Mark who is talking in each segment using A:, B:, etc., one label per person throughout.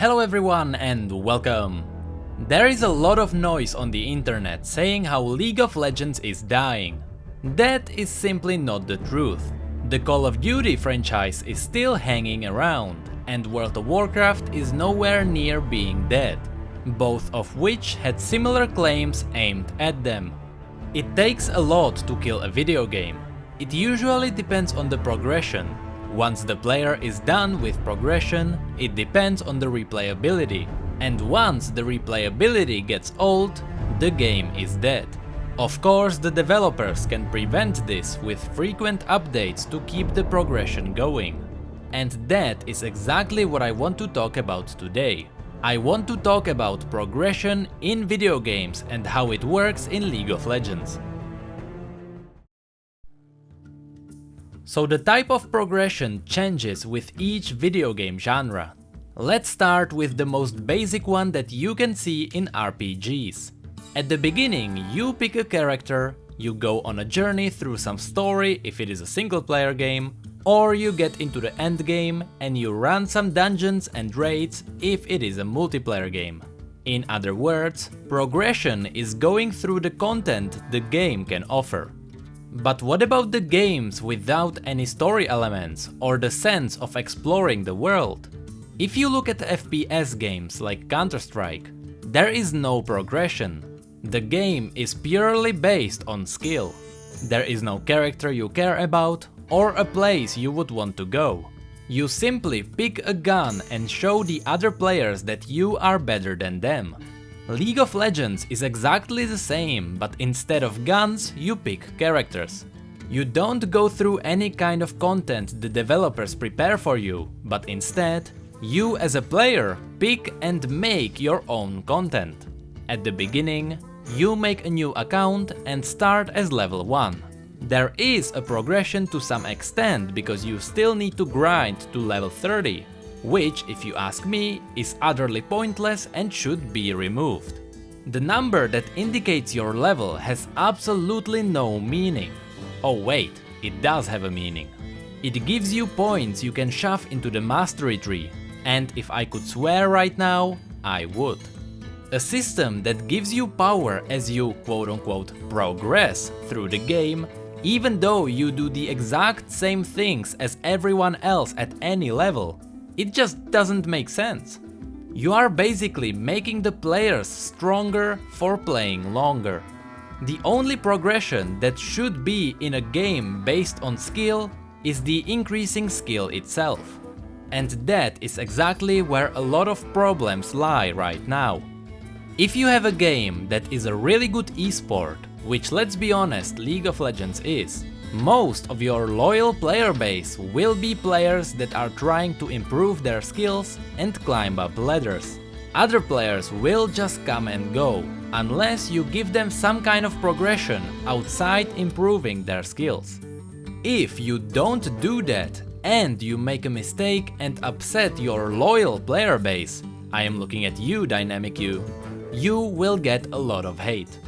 A: Hello everyone and welcome! There is a lot of noise on the internet saying how League of Legends is dying. That is simply not the truth. The Call of Duty franchise is still hanging around, and World of Warcraft is nowhere near being dead, both of which had similar claims aimed at them. It takes a lot to kill a video game. It usually depends on the progression. Once the player is done with progression, it depends on the replayability. And once the replayability gets old, the game is dead. Of course, the developers can prevent this with frequent updates to keep the progression going. And that is exactly what I want to talk about today. I want to talk about progression in video games and how it works in League of Legends. So the type of progression changes with each video game genre. Let's start with the most basic one that you can see in RPGs. At the beginning, you pick a character, you go on a journey through some story if it is a single player game, or you get into the end game and you run some dungeons and raids if it is a multiplayer game. In other words, progression is going through the content the game can offer. But what about the games without any story elements or the sense of exploring the world? If you look at FPS games like Counter-Strike, there is no progression. The game is purely based on skill. There is no character you care about or a place you would want to go. You simply pick a gun and show the other players that you are better than them. League of Legends is exactly the same, but instead of guns, you pick characters. You don't go through any kind of content the developers prepare for you, but instead, you as a player pick and make your own content. At the beginning, you make a new account and start as level 1. There is a progression to some extent because you still need to grind to level 30. Which, if you ask me, is utterly pointless and should be removed. The number that indicates your level has absolutely no meaning. Oh wait, it does have a meaning. It gives you points you can shove into the mastery tree, and if I could swear right now, I would. A system that gives you power as you quote-unquote progress through the game, even though you do the exact same things as everyone else at any level. It just doesn't make sense. You are basically making the players stronger for playing longer. The only progression that should be in a game based on skill is the increasing skill itself. And that is exactly where a lot of problems lie right now. If you have a game that is a really good esport, which let's be honest, League of Legends is, most of your loyal player base will be players that are trying to improve their skills and climb up ladders. Other players will just come and go, unless you give them some kind of progression outside improving their skills. If you don't do that and you make a mistake and upset your loyal player base, I am looking at you, Dynamic you will get a lot of hate.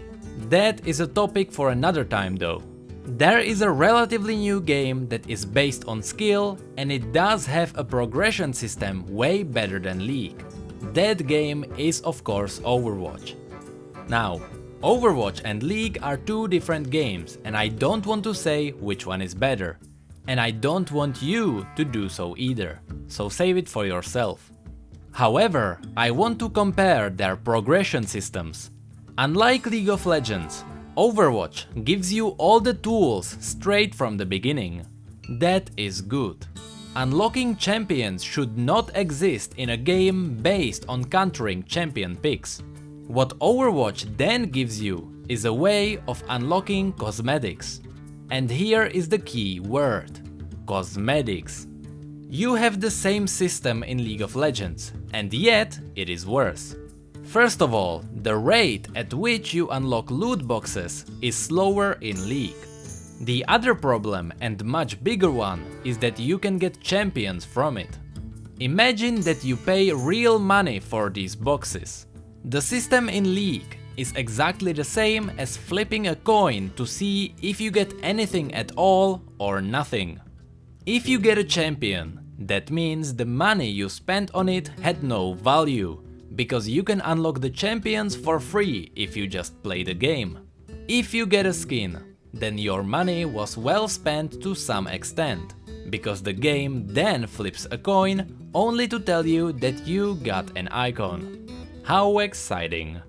A: That is a topic for another time though. There is a relatively new game that is based on skill, and it does have a progression system way better than League. That game is of course Overwatch. Now, Overwatch and League are two different games, and I don't want to say which one is better. And I don't want you to do so either, so save it for yourself. However, I want to compare their progression systems. Unlike League of Legends, Overwatch gives you all the tools straight from the beginning. That is good. Unlocking champions should not exist in a game based on countering champion picks. What Overwatch then gives you is a way of unlocking cosmetics. And here is the key word: cosmetics. You have the same system in League of Legends, and yet it is worse. First of all, the rate at which you unlock loot boxes is slower in League. The other problem, and much bigger one, is that you can get champions from it. Imagine that you pay real money for these boxes. The system in League is exactly the same as flipping a coin to see if you get anything at all or nothing. If you get a champion, That means the money you spent on it had no value, because you can unlock the champions for free if you just play the game. If you get a skin, then your money was well spent to some extent, because the game then flips a coin only to tell you that you got an icon. How exciting!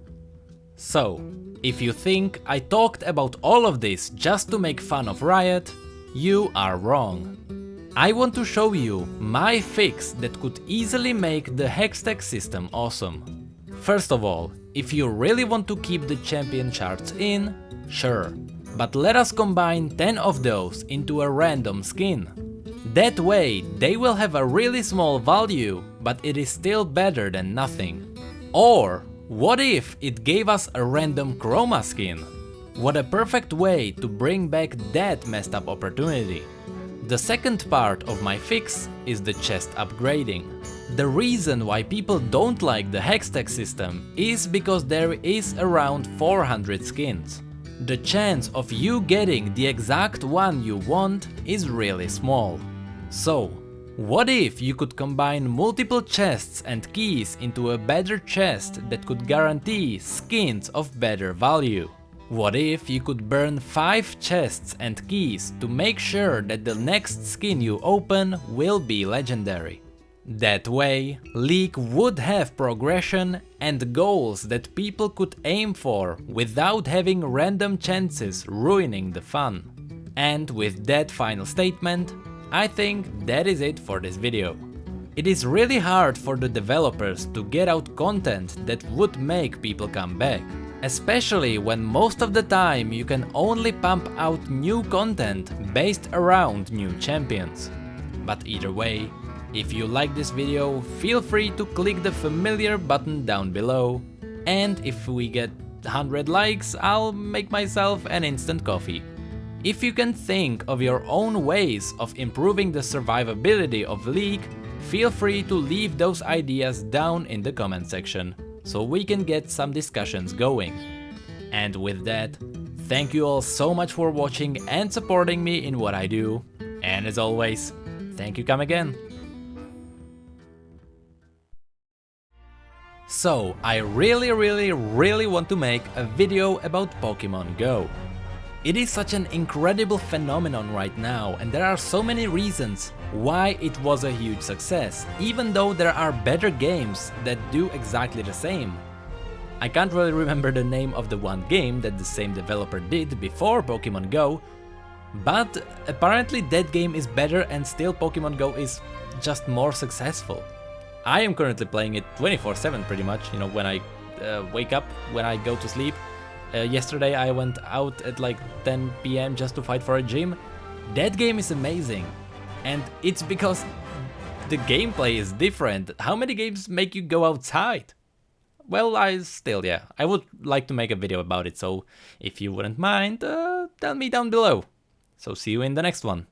A: So, if you think I talked about all of this just to make fun of Riot, you are wrong. I want to show you my fix that could easily make the Hextech system awesome. First of all, if you really want to keep the champion charts in, sure, but let us combine 10 of those into a random skin. That way they will have a really small value, but it is still better than nothing. Or what if it gave us a random chroma skin? What a perfect way to bring back that messed up opportunity. The second part of my fix is the chest upgrading. The reason why people don't like the Hextech system is because there is around 400 skins. The chance of you getting the exact one you want is really small. So, what if you could combine multiple chests and keys into a better chest that could guarantee skins of better value? What if you could burn 5 chests and keys to make sure that the next skin you open will be legendary? That way, League would have progression and goals that people could aim for without having random chances ruining the fun. And with that final statement, I think that is it for this video. It is really hard for the developers to get out content that would make people come back. Especially when most of the time you can only pump out new content based around new champions. But either way, if you like this video, feel free to click the familiar button down below. And if we get 100 likes, I'll make myself an instant coffee. If you can think of your own ways of improving the survivability of League, feel free to leave those ideas down in the comment section, so we can get some discussions going. And with that, thank you all so much for watching and supporting me in what I do. And as always, thank you come again. So, I really want to make a video about Pokemon Go. It is such an incredible phenomenon right now, and there are so many reasons why it was a huge success, even though there are better games that do exactly the same. I can't really remember the name of the one game that the same developer did before Pokemon Go, but apparently that game is better and still Pokemon Go is just more successful. I am currently playing it 24/7 pretty much, you know, when I wake up, when I go to sleep. Yesterday I went out at like 10 PM just to fight for a gym. That game is amazing. And it's because the gameplay is different. How many games make you go outside? Well, yeah, I would like to make a video about it, so if you wouldn't mind, tell me down below. So see you in the next one.